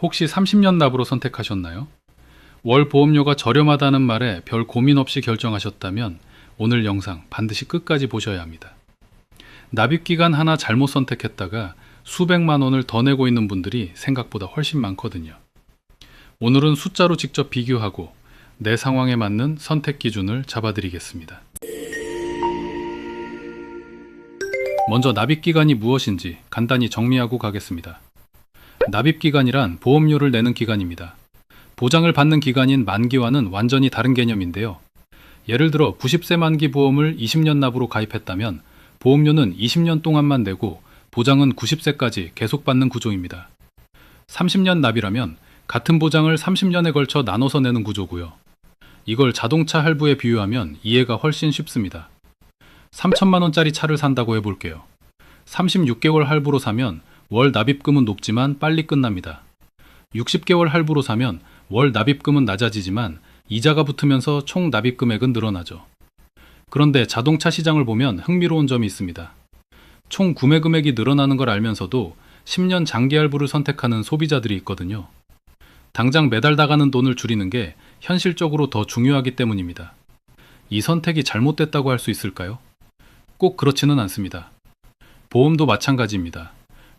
혹시 30년 납으로 선택하셨나요? 월 보험료가 저렴하다는 말에 별 고민 없이 결정하셨다면 오늘 영상 반드시 끝까지 보셔야 합니다. 납입기간 하나 잘못 선택했다가 수백만 원을 더 내고 있는 분들이 생각보다 훨씬 많거든요. 오늘은 숫자로 직접 비교하고 내 상황에 맞는 선택 기준을 잡아드리겠습니다. 먼저 납입기간이 무엇인지 간단히 정리하고 가겠습니다. 납입기간이란 보험료를 내는 기간입니다. 보장을 받는 기간인 만기와는 완전히 다른 개념인데요. 예를 들어 90세 만기 보험을 20년 납으로 가입했다면 보험료는 20년 동안만 내고 보장은 90세까지 계속 받는 구조입니다. 30년 납이라면 같은 보장을 30년에 걸쳐 나눠서 내는 구조고요. 이걸 자동차 할부에 비유하면 이해가 훨씬 쉽습니다. 3천만 원짜리 차를 산다고 해볼게요. 36개월 할부로 사면 월 납입금은 높지만 빨리 끝납니다. 60개월 할부로 사면 월 납입금은 낮아지지만 이자가 붙으면서 총 납입금액은 늘어나죠. 그런데 자동차 시장을 보면 흥미로운 점이 있습니다. 총 구매 금액이 늘어나는 걸 알면서도 10년 장기 할부를 선택하는 소비자들이 있거든요. 당장 매달 나가는 돈을 줄이는 게 현실적으로 더 중요하기 때문입니다. 이 선택이 잘못됐다고 할 수 있을까요? 꼭 그렇지는 않습니다. 보험도 마찬가지입니다.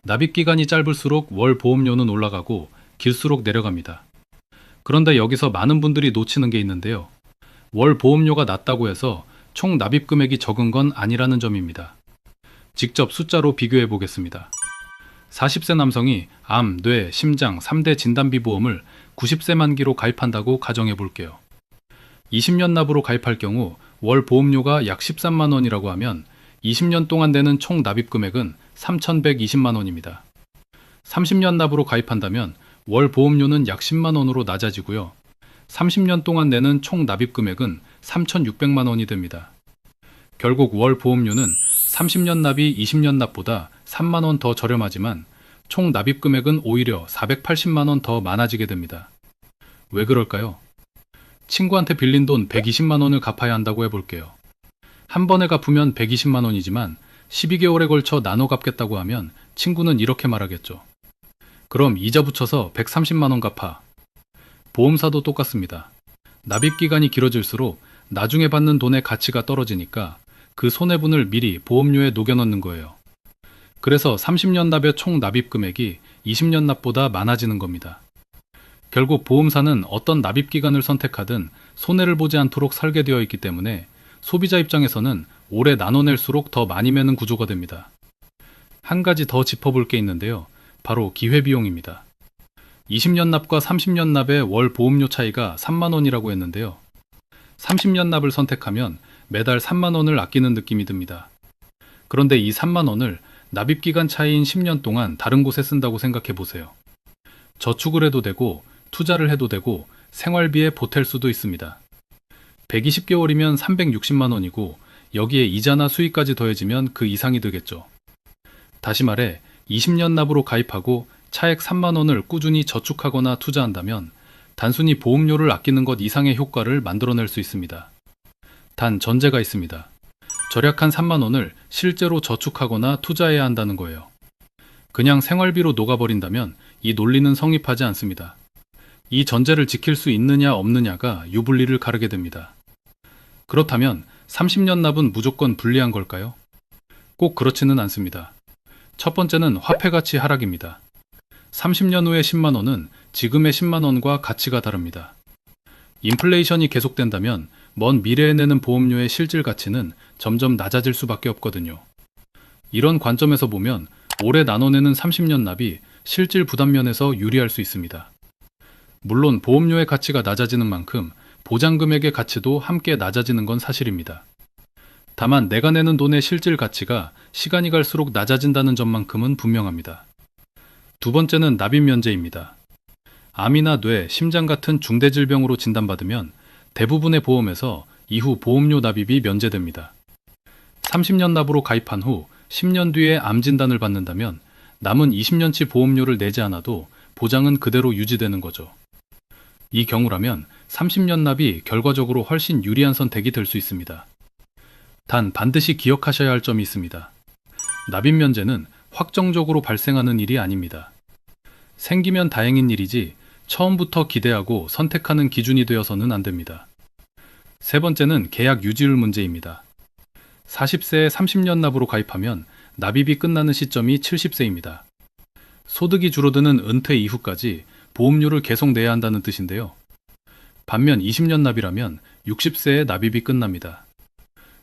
납입기간이 짧을수록 월 보험료는 올라가고 길수록 내려갑니다. 그런데 여기서 많은 분들이 놓치는 게 있는데요. 월 보험료가 낮다고 해서 총 납입 금액이 적은 건 아니라는 점입니다. 직접 숫자로 비교해 보겠습니다. 40세 남성이 암, 뇌, 심장 3대 진단비 보험을 90세 만기로 가입한다고 가정해 볼게요. 20년 납으로 가입할 경우 월 보험료가 약 13만 원이라고 하면 20년 동안 내는 총 납입 금액은 3,120만 원입니다. 30년 납으로 가입한다면 월 보험료는 약 10만 원으로 낮아지고요. 30년 동안 내는 총 납입 금액은 3,600만 원이 됩니다. 결국 월 보험료는 30년 납이 20년 납보다 3만 원 더 저렴하지만 총 납입 금액은 오히려 480만 원 더 많아지게 됩니다. 왜 그럴까요? 친구한테 빌린 돈 120만 원을 갚아야 한다고 해볼게요. 한 번에 갚으면 120만 원이지만 12개월에 걸쳐 나눠 갚겠다고 하면 친구는 이렇게 말하겠죠. 그럼 이자 붙여서 130만 원 갚아. 보험사도 똑같습니다. 납입 기간이 길어질수록 나중에 받는 돈의 가치가 떨어지니까 그 손해분을 미리 보험료에 녹여넣는 거예요. 그래서 30년 납의 총 납입 금액이 20년 납보다 많아지는 겁니다. 결국 보험사는 어떤 납입 기간을 선택하든 손해를 보지 않도록 설계되어 있기 때문에 소비자 입장에서는 오래 나눠낼수록 더 많이 매는 구조가 됩니다. 한 가지 더 짚어볼 게 있는데요. 바로 기회비용입니다. 20년 납과 30년 납의 월 보험료 차이가 3만 원이라고 했는데요. 30년 납을 선택하면 매달 3만 원을 아끼는 느낌이 듭니다. 그런데 이 3만 원을 납입기간 차이인 10년 동안 다른 곳에 쓴다고 생각해 보세요. 저축을 해도 되고 투자를 해도 되고 생활비에 보탤 수도 있습니다. 120개월이면 360만 원이고 여기에 이자나 수익까지 더해지면 그 이상이 되겠죠. 다시 말해 20년 납으로 가입하고 차액 3만 원을 꾸준히 저축하거나 투자한다면 단순히 보험료를 아끼는 것 이상의 효과를 만들어낼 수 있습니다. 단 전제가 있습니다. 절약한 3만 원을 실제로 저축하거나 투자해야 한다는 거예요. 그냥 생활비로 녹아버린다면 이 논리는 성립하지 않습니다. 이 전제를 지킬 수 있느냐 없느냐가 유불리를 가르게 됩니다. 그렇다면 30년 납은 무조건 불리한 걸까요? 꼭 그렇지는 않습니다. 첫 번째는 화폐 가치 하락입니다. 30년 후의 10만 원은 지금의 10만 원과 가치가 다릅니다. 인플레이션이 계속된다면 먼 미래에 내는 보험료의 실질 가치는 점점 낮아질 수밖에 없거든요. 이런 관점에서 보면 오래 나눠내는 30년 납이 실질 부담면에서 유리할 수 있습니다. 물론 보험료의 가치가 낮아지는 만큼 보장금액의 가치도 함께 낮아지는 건 사실입니다. 다만 내가 내는 돈의 실질 가치가 시간이 갈수록 낮아진다는 점만큼은 분명합니다. 두 번째는 납입 면제입니다. 암이나 뇌, 심장 같은 중대질병으로 진단받으면 대부분의 보험에서 이후 보험료 납입이 면제됩니다. 30년 납으로 가입한 후 10년 뒤에 암 진단을 받는다면 남은 20년치 보험료를 내지 않아도 보장은 그대로 유지되는 거죠. 이 경우라면 30년 납이 결과적으로 훨씬 유리한 선택이 될 수 있습니다. 단 반드시 기억하셔야 할 점이 있습니다. 납입 면제는 확정적으로 발생하는 일이 아닙니다. 생기면 다행인 일이지 처음부터 기대하고 선택하는 기준이 되어서는 안 됩니다. 세 번째는 계약 유지율 문제입니다. 40세에 30년 납으로 가입하면 납입이 끝나는 시점이 70세입니다. 소득이 줄어드는 은퇴 이후까지 보험료를 계속 내야 한다는 뜻인데요. 반면 20년 납이라면 60세에 납입이 끝납니다.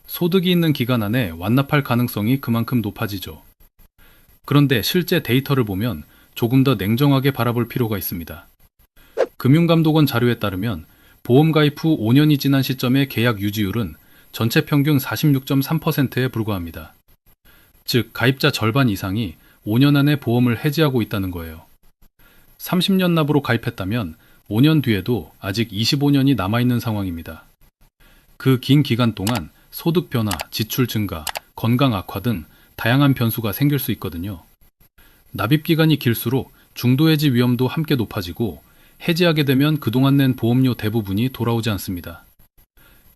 소득이 있는 기간 안에 완납할 가능성이 그만큼 높아지죠. 그런데 실제 데이터를 보면 조금 더 냉정하게 바라볼 필요가 있습니다. 금융감독원 자료에 따르면 보험 가입 후 5년이 지난 시점의 계약 유지율은 전체 평균 46.3%에 불과합니다. 즉, 가입자 절반 이상이 5년 안에 보험을 해지하고 있다는 거예요. 30년 납으로 가입했다면 5년 뒤에도 아직 25년이 남아있는 상황입니다. 그 긴 기간 동안 소득 변화, 지출 증가, 건강 악화 등 다양한 변수가 생길 수 있거든요. 납입 기간이 길수록 중도 해지 위험도 함께 높아지고 해지하게 되면 그동안 낸 보험료 대부분이 돌아오지 않습니다.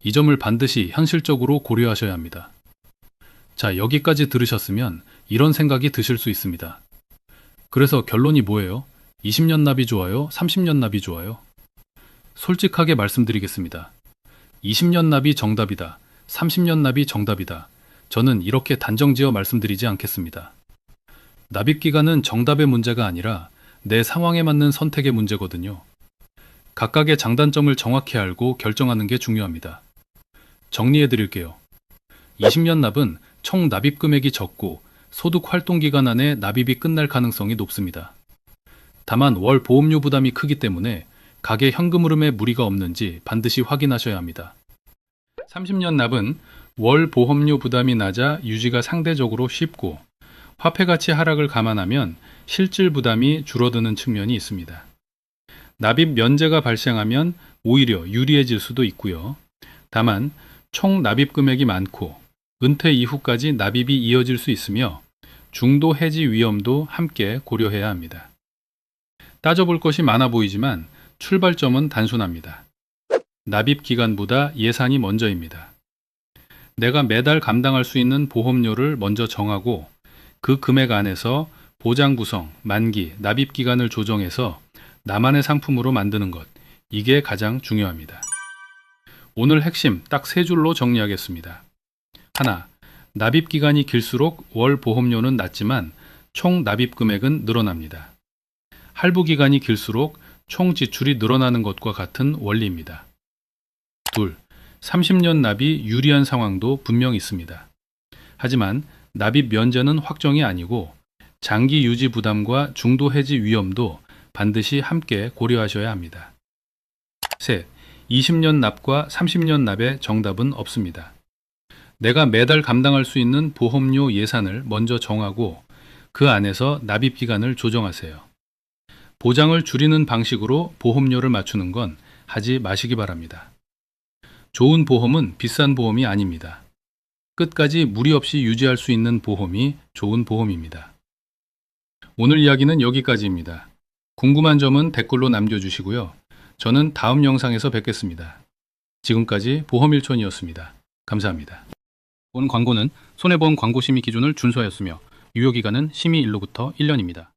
이 점을 반드시 현실적으로 고려하셔야 합니다. 자, 여기까지 들으셨으면 이런 생각이 드실 수 있습니다. 그래서 결론이 뭐예요? 20년 납이 좋아요? 30년 납이 좋아요? 솔직하게 말씀드리겠습니다. 20년 납이 정답이다. 30년 납이 정답이다. 저는 이렇게 단정지어 말씀드리지 않겠습니다. 납입 기간은 정답의 문제가 아니라 내 상황에 맞는 선택의 문제거든요. 각각의 장단점을 정확히 알고 결정하는 게 중요합니다. 정리해 드릴게요. 20년 납은 총 납입 금액이 적고 소득 활동 기간 안에 납입이 끝날 가능성이 높습니다. 다만 월 보험료 부담이 크기 때문에 가계 현금 흐름에 무리가 없는지 반드시 확인하셔야 합니다. 30년 납은 월 보험료 부담이 낮아 유지가 상대적으로 쉽고 화폐 가치 하락을 감안하면 실질 부담이 줄어드는 측면이 있습니다. 납입 면제가 발생하면 오히려 유리해질 수도 있고요. 다만 총 납입 금액이 많고 은퇴 이후까지 납입이 이어질 수 있으며 중도 해지 위험도 함께 고려해야 합니다. 따져볼 것이 많아 보이지만 출발점은 단순합니다. 납입 기간보다 예산이 먼저입니다. 내가 매달 감당할 수 있는 보험료를 먼저 정하고 그 금액 안에서 보장 구성, 만기, 납입 기간을 조정해서 나만의 상품으로 만드는 것, 이게 가장 중요합니다. 오늘 핵심 딱 세 줄로 정리하겠습니다. 하나, 납입 기간이 길수록 월 보험료는 낮지만 총 납입 금액은 늘어납니다. 할부 기간이 길수록 총 지출이 늘어나는 것과 같은 원리입니다. 둘, 30년 납이 유리한 상황도 분명 있습니다. 하지만 납입 면제는 확정이 아니고 장기 유지 부담과 중도 해지 위험도 반드시 함께 고려하셔야 합니다. 셋, 20년 납과 30년 납의 정답은 없습니다. 내가 매달 감당할 수 있는 보험료 예산을 먼저 정하고 그 안에서 납입 기간을 조정하세요. 보장을 줄이는 방식으로 보험료를 맞추는 건 하지 마시기 바랍니다. 좋은 보험은 비싼 보험이 아닙니다. 끝까지 무리 없이 유지할 수 있는 보험이 좋은 보험입니다. 오늘 이야기는 여기까지입니다. 궁금한 점은 댓글로 남겨주시고요. 저는 다음 영상에서 뵙겠습니다. 지금까지 보험일촌이었습니다. 감사합니다. 본 광고는 손해보험 광고심의 기준을 준수하였으며 유효기간은 심의 일로부터 1년입니다.